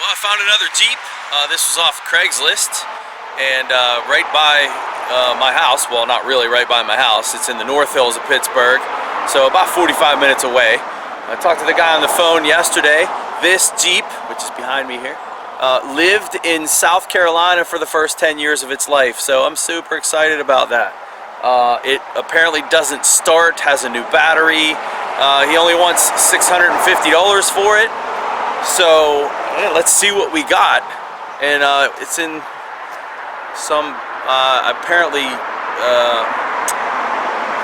Well, I found another Jeep. This was off Craigslist, and right by my house. Well, not really right by my house. It's in the North Hills of Pittsburgh, so about 45 minutes away. I talked to the guy on the phone yesterday. This Jeep, which is behind me here, lived in South Carolina for the first 10 years of its life, so I'm super excited about that. It apparently doesn't start, has a new battery. He only wants $650 for it, so yeah, let's see what we got. And it's in some apparently I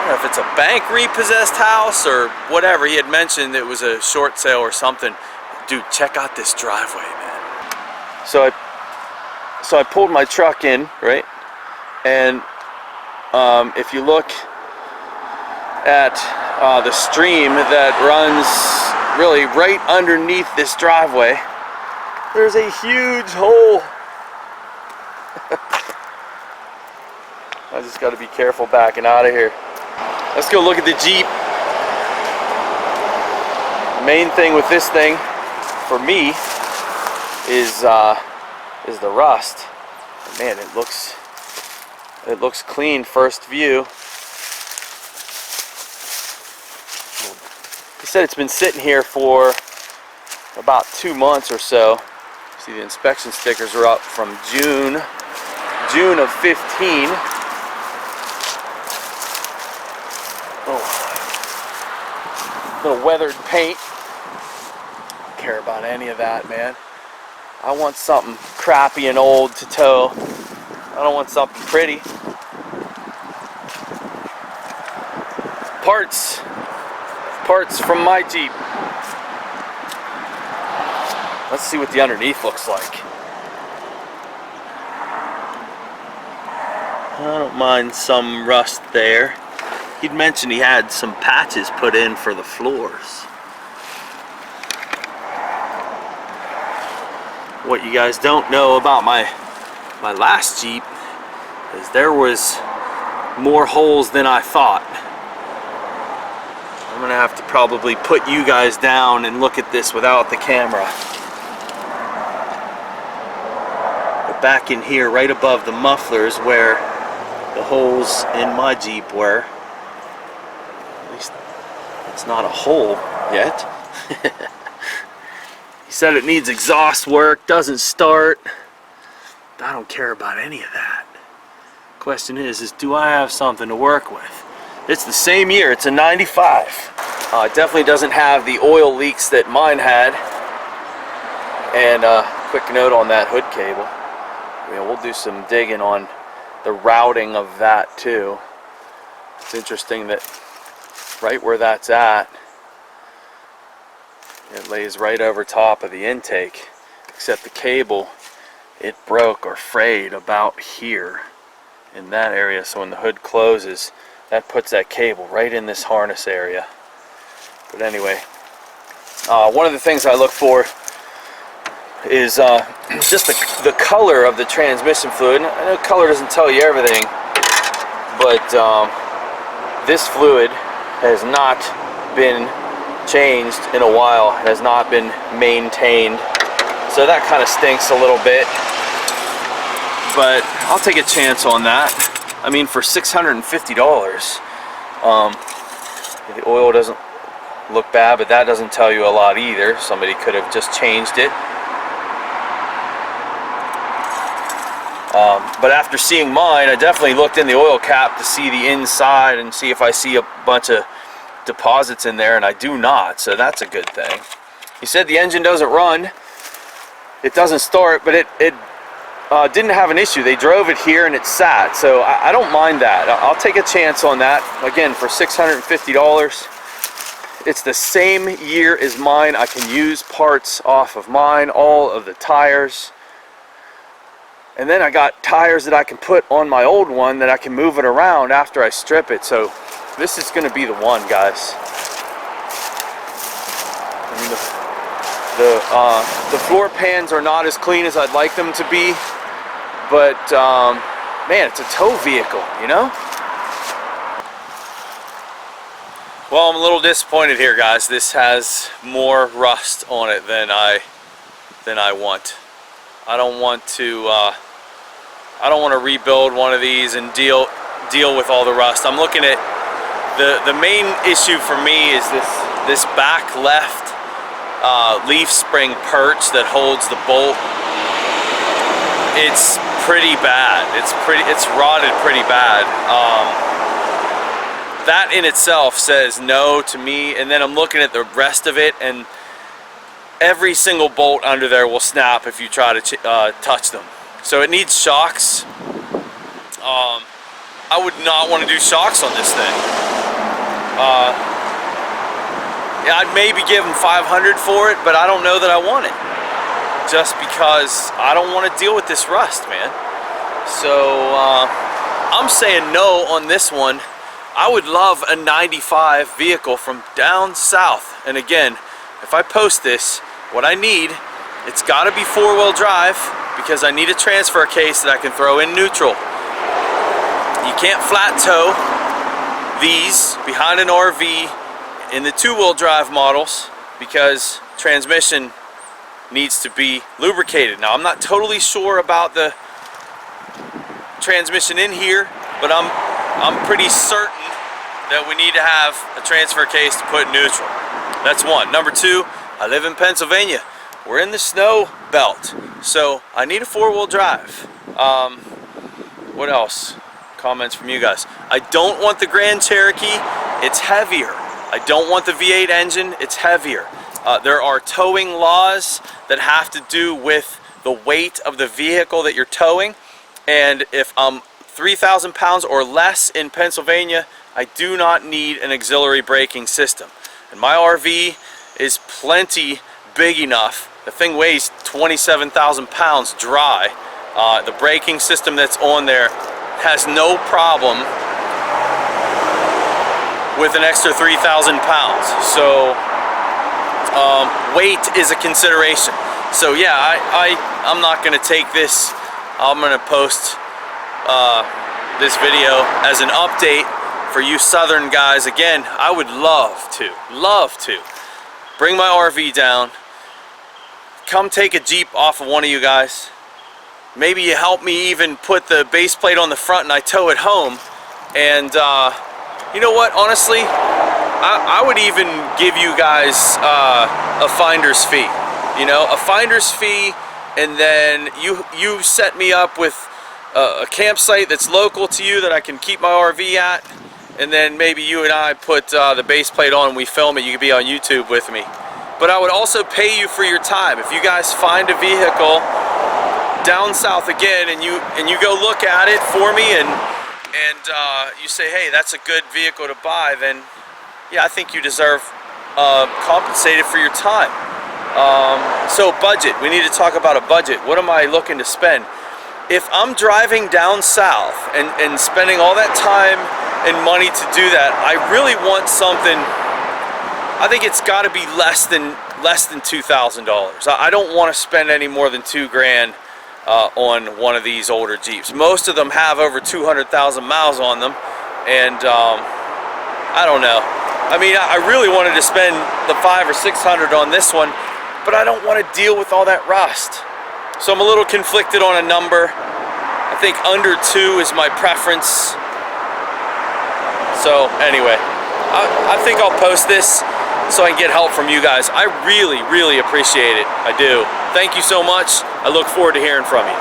don't know if it's a bank repossessed house or whatever. He had mentioned it was a short sale or something. Dude, check out this driveway, man. So I pulled my truck in, right? And if you look at the stream that runs really right underneath this driveway, there's a huge hole. I just got to be careful backing out of here. Let's go look at the Jeep. The main thing with this thing, for me, is the rust. Man, it looks clean first view. He said it's been sitting here for about 2 months or so. See, the inspection stickers are up from June of 15. Little weathered paint. Don't care about any of that, man. I want something crappy and old to tow. I don't want something pretty. Parts from my Jeep. Let's see what the underneath looks like. I don't mind some rust there. He'd mentioned he had some patches put in for the floors. What you guys don't know about my last Jeep is there was more holes than I thought. I'm gonna have to probably put you guys down and look at this without the camera. But back in here, right above the mufflers where the holes in my Jeep were, at least it's not a hole yet. He said it needs exhaust work, doesn't start. I don't care about any of that. Question is do I have something to work with? It's the same year, it's a 95. It definitely doesn't have the oil leaks that mine had. And quick note on that hood cable. We'll do some digging on the routing of that too. It's interesting that right where that's at, it lays right over top of the intake, except the cable, it broke or frayed about here in that area. So when the hood closes, that puts that cable right in this harness area. But anyway, one of the things I look for is just the color of the transmission fluid. I know color doesn't tell you everything, but this fluid has not been changed in a while. It has not been maintained, so that kind of stinks a little bit, but I'll take a chance on that. I mean, for $650, the oil doesn't look bad, but that doesn't tell you a lot either. Somebody could have just changed it. But after seeing mine, I definitely looked in the oil cap to see the inside and see if I see a bunch of deposits in there, and I do not, so that's a good thing. He said the engine doesn't run, it doesn't start, but it didn't have an issue. They drove it here and it sat, so I don't mind that. I'll take a chance on that. Again, for $650. It's the same year as mine. I can use parts off of mine, all of the tires. And then I got tires that I can put on my old one that I can move it around after I strip it. So this is going to be the one, guys. I mean, the floor pans are not as clean as I'd like them to be, but man, it's a tow vehicle, you know? Well, I'm a little disappointed here, guys. This has more rust on it than I than I want. I don't want to rebuild one of these and deal with all the rust. I'm looking at the main issue for me is this back left leaf spring perch that holds the bolt. It's pretty bad. It's rotted pretty bad. That in itself says no to me, and then I'm looking at the rest of it, and every single bolt under there will snap if you try to touch them. So it needs shocks. I would not want to do shocks on this thing. Yeah, I'd maybe give them 500 for it, but I don't know that I want it. Just because I don't want to deal with this rust, man. So I'm saying no on this one. I would love a 95 vehicle from down south. And again, if I post this, what I need, it's got to be 4-wheel drive, because I need a transfer case that I can throw in neutral. You can't flat tow these behind an RV in the 2-wheel drive models, because transmission needs to be lubricated. Now, I'm not totally sure about the transmission in here, but I'm pretty certain that we need to have a transfer case to put neutral. That's one. Number two, I live in Pennsylvania. We're in the snow belt, so I need a 4-wheel drive. What else? Comments from you guys. I don't want the Grand Cherokee. It's heavier. I don't want the V8 engine. It's heavier. There are towing laws that have to do with the weight of the vehicle that you're towing, and if I'm 3,000 pounds or less in Pennsylvania, I do not need an auxiliary braking system. And my RV is plenty big enough. The thing weighs 27,000 pounds dry. The braking system that's on there has no problem with an extra 3,000 pounds. So weight is a consideration. So yeah, I'm not going to take this. I'm going to post this video as an update for you southern guys. Again, I would love to bring my RV down, come take a Jeep off of one of you guys. Maybe you help me even put the base plate on the front and I tow it home. And you know what, honestly, I would even give you guys a finder's fee. You know, a finder's fee, and then you set me up with a campsite that's local to you that I can keep my RV at, and then maybe you and I put the base plate on and we film it. You could be on YouTube with me. But I would also pay you for your time. If you guys find a vehicle down south again and you go look at it for me and you say, hey, that's a good vehicle to buy, then yeah, I think you deserve compensated for your time. So budget, we need to talk about a budget. What am I looking to spend? If I'm driving down south and spending all that time and money to do that, I really want something. I think it's got to be less than $2,000. I don't want to spend any more than $2,000 on one of these older Jeeps. Most of them have over 200,000 miles on them, and I don't know. I mean, I really wanted to spend the $500 or $600 on this one, but I don't want to deal with all that rust. So I'm a little conflicted on a number. I think under 2 is my preference. So anyway, I think I'll post this so I can get help from you guys. I really, really appreciate it. I do. Thank you so much. I look forward to hearing from you.